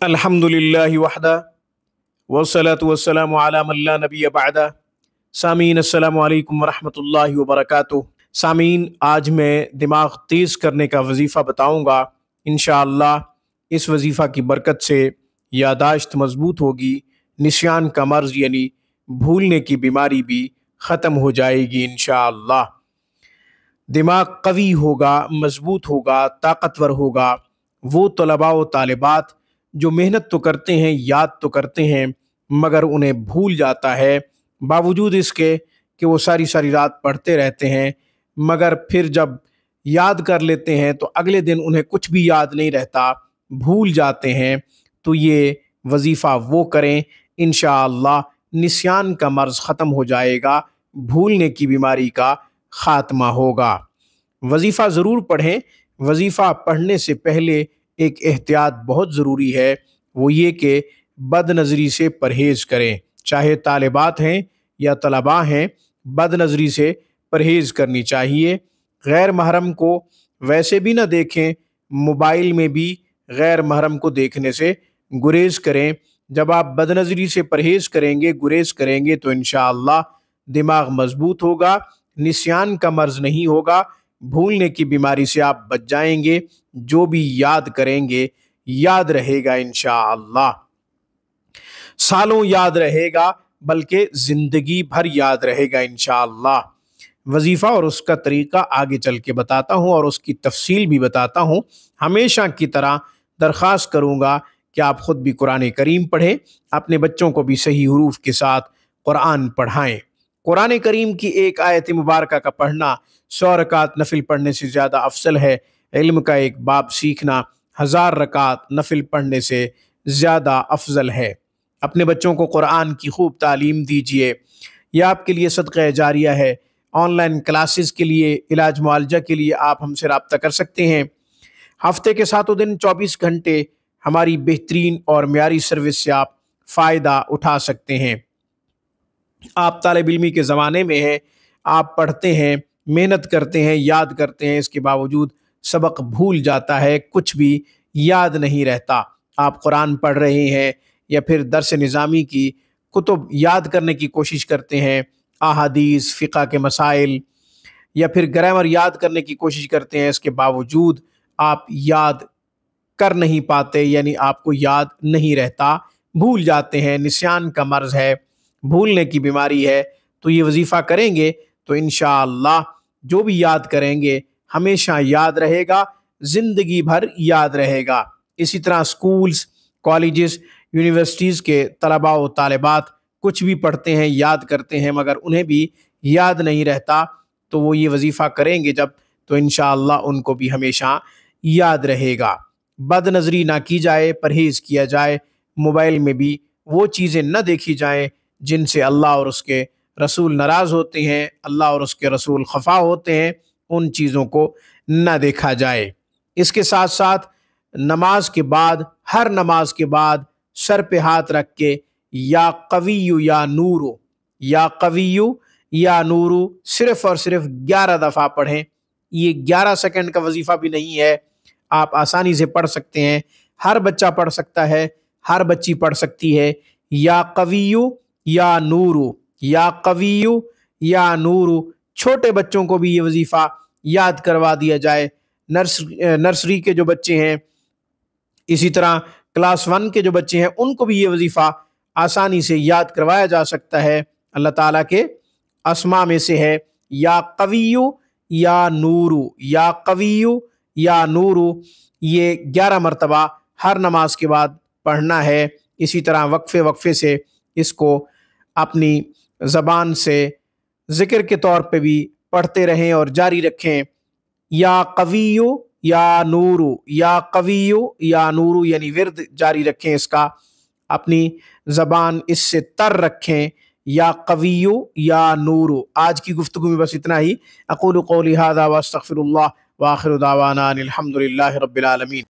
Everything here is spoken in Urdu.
الحمدللہ وحدہ والصلاة والسلام علی من لا نبی بعدہ۔ سامعین السلام علیکم ورحمۃ اللہ وبرکاتہ۔ سامعین، آج میں دماغ تیز کرنے کا وظیفہ بتاؤں گا۔ انشاءاللہ اس وظیفہ کی برکت سے یادداشت مضبوط ہوگی، نسیان کا مرض یعنی بھولنے کی بیماری بھی ختم ہو جائے گی انشاءاللہ۔ دماغ قوی ہوگا، مضبوط ہوگا، طاقتور ہوگا۔ وہ طلباء و طالبات جو محنت تو کرتے ہیں، یاد تو کرتے ہیں، مگر انہیں بھول جاتا ہے، باوجود اس کے کہ وہ ساری رات پڑھتے رہتے ہیں، مگر پھر جب یاد کر لیتے ہیں تو اگلے دن انہیں کچھ بھی یاد نہیں رہتا، بھول جاتے ہیں۔ تو یہ وظیفہ وہ کریں، انشاءاللہ نسیان کا مرض ختم ہو جائے گا، بھولنے کی بیماری کا خاتمہ ہوگا۔ وظیفہ ضرور پڑھیں۔ وظیفہ پڑھنے سے پہلے ایک احتیاط بہت ضروری ہے، وہ یہ کہ بد نظری سے پرہیز کریں۔ چاہے طالبات ہیں یا طلباء ہیں، بد نظری سے پرہیز کرنی چاہیے۔ غیر محرم کو ویسے بھی نہ دیکھیں، موبائل میں بھی غیر محرم کو دیکھنے سے گریز کریں۔ جب آپ بد نظری سے پرہیز کریں گے، گریز کریں گے، تو انشاءاللہ دماغ مضبوط ہوگا، نسیان کا مرض نہیں ہوگا، بھولنے کی بیماری سے آپ بچ جائیں گے۔ جو بھی یاد کریں گے یاد رہے گا انشاءاللہ، سالوں یاد رہے گا، بلکہ زندگی بھر یاد رہے گا انشاءاللہ۔ وظیفہ اور اس کا طریقہ آگے چل کے بتاتا ہوں اور اس کی تفصیل بھی بتاتا ہوں۔ ہمیشہ کی طرح درخواست کروں گا کہ آپ خود بھی قرآن کریم پڑھیں، اپنے بچوں کو بھی صحیح حروف کے ساتھ قرآن پڑھائیں۔ قرآن کریم کی ایک آیت مبارکہ کا پڑھنا 100 رکعت نفل پڑھنے سے زیادہ افضل ہے۔ علم کا ایک باب سیکھنا 1000 رکعت نفل پڑھنے سے زیادہ افضل ہے۔ اپنے بچوں کو قرآن کی خوب تعلیم دیجیے، یہ آپ کے لیے صدقہ جاریہ ہے۔ آن لائن کلاسز کے لیے، علاج معالجہ کے لیے آپ ہم سے رابطہ کر سکتے ہیں۔ ہفتے کے 7 دن 24 گھنٹے ہماری بہترین اور معیاری سروس سے آپ فائدہ اٹھا سکتے ہیں۔ آپ طالب علمی کے زمانے میں ہیں، آپ پڑھتے ہیں، محنت کرتے ہیں، یاد کرتے ہیں، اس کے باوجود سبق بھول جاتا ہے، کچھ بھی یاد نہیں رہتا۔ آپ قرآن پڑھ رہے ہیں یا پھر درس نظامی کی کتب یاد کرنے کی کوشش کرتے ہیں، احادیث، فقہ کے مسائل یا پھر گرامر یاد کرنے کی کوشش کرتے ہیں، اس کے باوجود آپ یاد کر نہیں پاتے، یعنی آپ کو یاد نہیں رہتا، بھول جاتے ہیں۔ نسیان کا مرض ہے، بھولنے کی بیماری ہے۔ تو یہ وظیفہ کریں گے تو انشاءاللہ جو بھی یاد کریں گے ہمیشہ یاد رہے گا، زندگی بھر یاد رہے گا۔ اسی طرح سکولز، کالجز، یونیورسٹیز کے طلباء و طالبات کچھ بھی پڑھتے ہیں، یاد کرتے ہیں، مگر انہیں بھی یاد نہیں رہتا، تو وہ یہ وظیفہ کریں گے جب، تو انشاءاللہ ان کو بھی ہمیشہ یاد رہے گا۔ بد نظری نہ کی جائے، پرہیز کیا جائے۔ موبائل میں بھی وہ چیزیں نہ دیکھی جائیں جن سے اللہ اور اس کے رسول ناراض ہوتے ہیں، اللہ اور اس کے رسول خفا ہوتے ہیں، ان چیزوں کو نہ دیکھا جائے۔ اس کے ساتھ ساتھ نماز کے بعد، ہر نماز کے بعد سر پہ ہاتھ رکھ کے یا قوی یا نورو، یا قوی یا نورو صرف اور صرف 11 دفعہ پڑھیں۔ یہ 11 سیکنڈ کا وظیفہ بھی نہیں ہے، آپ آسانی سے پڑھ سکتے ہیں، ہر بچہ پڑھ سکتا ہے، ہر بچی پڑھ سکتی ہے۔ یا قوی یا نورو، یا قوی یا نورو، چھوٹے بچوں کو بھی یہ وظیفہ یاد کروا دیا جائے۔ نرسری کے جو بچے ہیں، اسی طرح کلاس 1 کے جو بچے ہیں، ان کو بھی یہ وظیفہ آسانی سے یاد کروایا جا سکتا ہے۔ اللہ تعالیٰ کے اسماء میں سے ہے یا قوی یا نورو، یا قوی یا نورو۔ یہ 11 مرتبہ ہر نماز کے بعد پڑھنا ہے۔ اسی طرح وقفے سے اس کو اپنی زبان سے ذکر کے طور پہ بھی پڑھتے رہیں اور جاری رکھیں۔ یا قوی یا نورو، یا قوی یا نورو، یعنی ورد جاری رکھیں، اس کا اپنی زبان اس سے تر رکھیں۔ یا قوی یا نورو۔ آج کی گفتگو میں بس اتنا ہی۔ اقول قولی ھذا واستغفر اللہ، وآخر دعوانا ان الحمد للہ رب العالمین۔